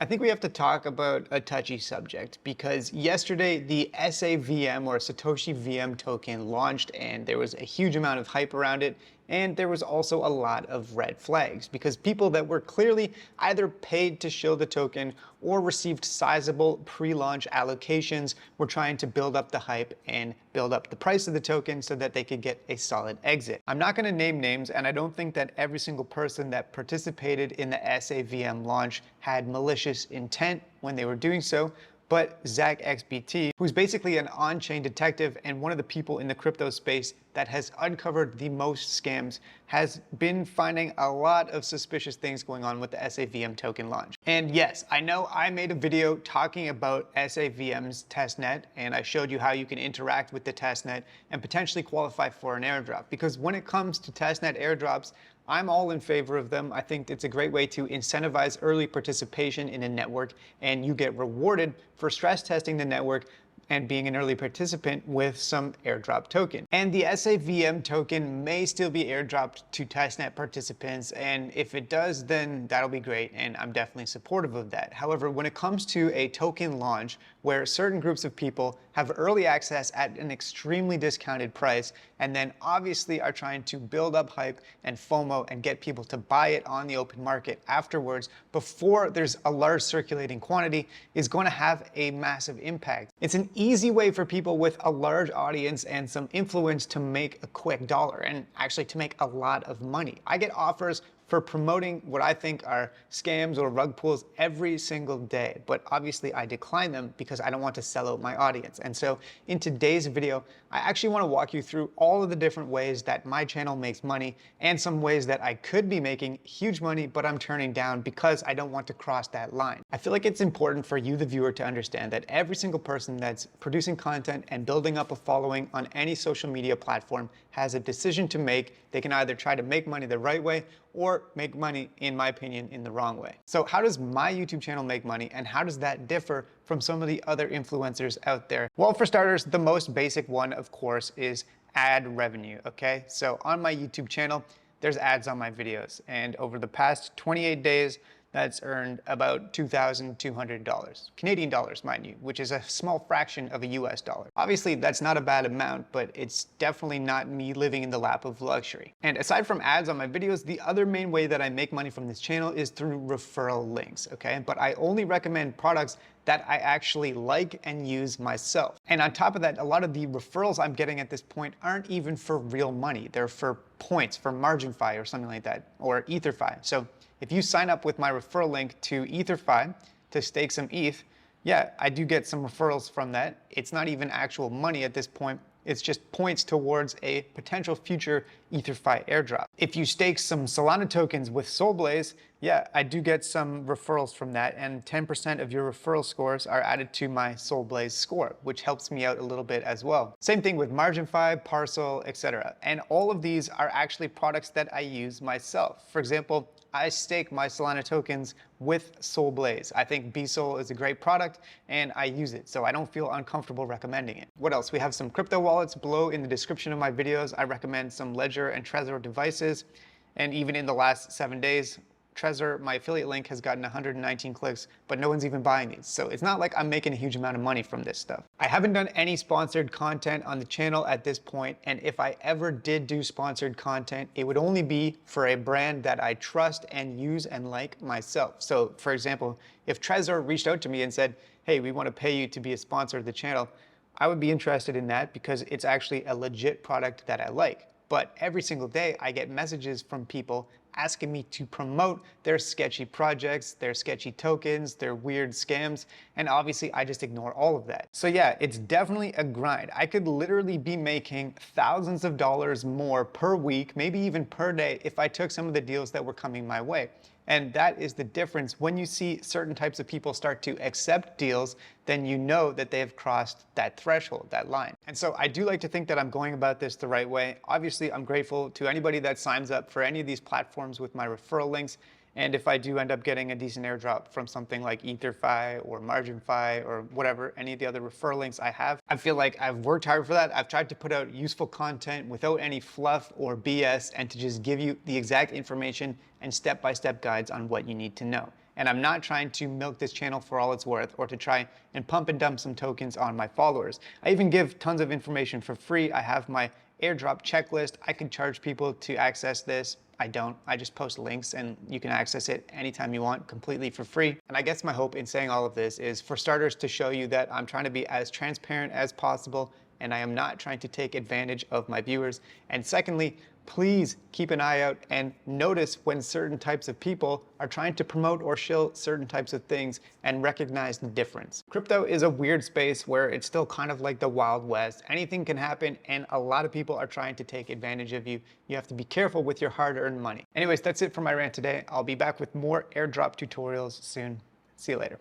I think we have to talk about a touchy subject because yesterday the SAVM or Satoshi VM token launched and there was a huge amount of hype around it, and there was also a lot of red flags because people that were clearly either paid to shill the token or received sizable pre-launch allocations were trying to build up the hype and build up the price of the token so that they could get a solid exit. I'm not going to name names, and I don't think that every single person that participated in the SAVM launch had malicious intent when they were doing so, but Zach XBT, who's basically an on-chain detective and one of the people in the crypto space that has uncovered the most scams, has been finding a lot of suspicious things going on with the SAVM token launch. And yes, I know I made a video talking about SAVM's testnet, and I showed you how you can interact with the testnet and potentially qualify for an airdrop. Because when it comes to testnet airdrops, I'm all in favor of them. I think it's a great way to incentivize early participation in a network, and you get rewarded for stress testing the network and being an early participant with some airdrop token. And the SAVM token may still be airdropped to testnet participants, and if it does, then that'll be great, and I'm definitely supportive of that. However, when it comes to a token launch where certain groups of people have early access at an extremely discounted price, and then obviously are trying to build up hype and FOMO and get people to buy it on the open market afterwards before there's a large circulating quantity, is going to have a massive impact. It's an easy way for people with a large audience and some influence to make a quick dollar, and actually to make a lot of money. I get offers for promoting what I think are scams or rug pulls every single day, but obviously I decline them because I don't want to sell out my audience. And so in today's video, I actually want to walk you through all of the different ways that my channel makes money and some ways that I could be making huge money, but I'm turning down because I don't want to cross that line. I feel like it's important for you, the viewer, to understand that every single person that's producing content and building up a following on any social media platform has a decision to make. They can either try to make money the right way or make money, in my opinion, in the wrong way. So how does my YouTube channel make money, and how does that differ from some of the other influencers out there? Well, for starters, the most basic one, of course, is ad revenue, okay? So on my YouTube channel, there's ads on my videos, and over the past 28 days, that's earned about $2,200, Canadian dollars, mind you, which is a small fraction of a US dollar. Obviously, that's not a bad amount, but it's definitely not me living in the lap of luxury. And aside from ads on my videos, the other main way that I make money from this channel is through referral links, okay? But I only recommend products that I actually like and use myself. And on top of that, a lot of the referrals I'm getting at this point aren't even for real money. They're for points, for MarginFi or something like that, or EtherFi. So if you sign up with my referral link to EtherFi to stake some ETH, yeah, I do get some referrals from that. It's not even actual money at this point. It's just points towards a potential future EtherFi airdrop. If you stake some Solana tokens with Solblaze, yeah, I do get some referrals from that, and 10% of your referral scores are added to my Solblaze score, which helps me out a little bit as well. Same thing with MarginFi, Parcel, etc. And all of these are actually products that I use myself. For example, I stake my Solana tokens with Solblaze. I think BSol is a great product and I use it, so I don't feel uncomfortable recommending it. What else? We have some crypto wallets below in the description of my videos. I recommend some Ledger and Trezor devices, and even in the last 7 days, Trezor, my affiliate link, has gotten 119 clicks, but no one's even buying these. So it's not like I'm making a huge amount of money from this stuff. I haven't done any sponsored content on the channel at this point, and if I ever did do sponsored content, it would only be for a brand that I trust and use and like myself. So for example, if Trezor reached out to me and said, hey, we want to pay you to be a sponsor of the channel, I would be interested in that because it's actually a legit product that I like. But every single day I get messages from people asking me to promote their sketchy projects, their sketchy tokens, their weird scams, and obviously I just ignore all of that. So yeah, it's definitely a grind. I could literally be making thousands of dollars more per week, maybe even per day, if I took some of the deals that were coming my way. And that is the difference. When you see certain types of people start to accept deals, then you know that they have crossed that threshold, that line. And so I do like to think that I'm going about this the right way. Obviously, I'm grateful to anybody that signs up for any of these platforms with my referral links. And if I do end up getting a decent airdrop from something like EtherFi or MarginFi or whatever, any of the other referral links I have, I feel like I've worked hard for that. I've tried to put out useful content without any fluff or BS and to just give you the exact information and step-by-step guides on what you need to know. and I'm not trying to milk this channel for all it's worth or to try and pump and dump some tokens on my followers. I even give tons of information for free. I have my airdrop checklist. I can charge people to access this. I don't. I just post links and you can access it anytime you want, completely for free. And I guess my hope in saying all of this is, for starters, to show you that I'm trying to be as transparent as possible and I am not trying to take advantage of my viewers. And secondly, please keep an eye out and notice when certain types of people are trying to promote or shill certain types of things and recognize the difference. Crypto is a weird space where it's still kind of like the Wild West. Anything can happen and a lot of people are trying to take advantage of you. You have to be careful with your hard-earned money. Anyways, that's it for my rant today. I'll be back with more airdrop tutorials soon. See you later.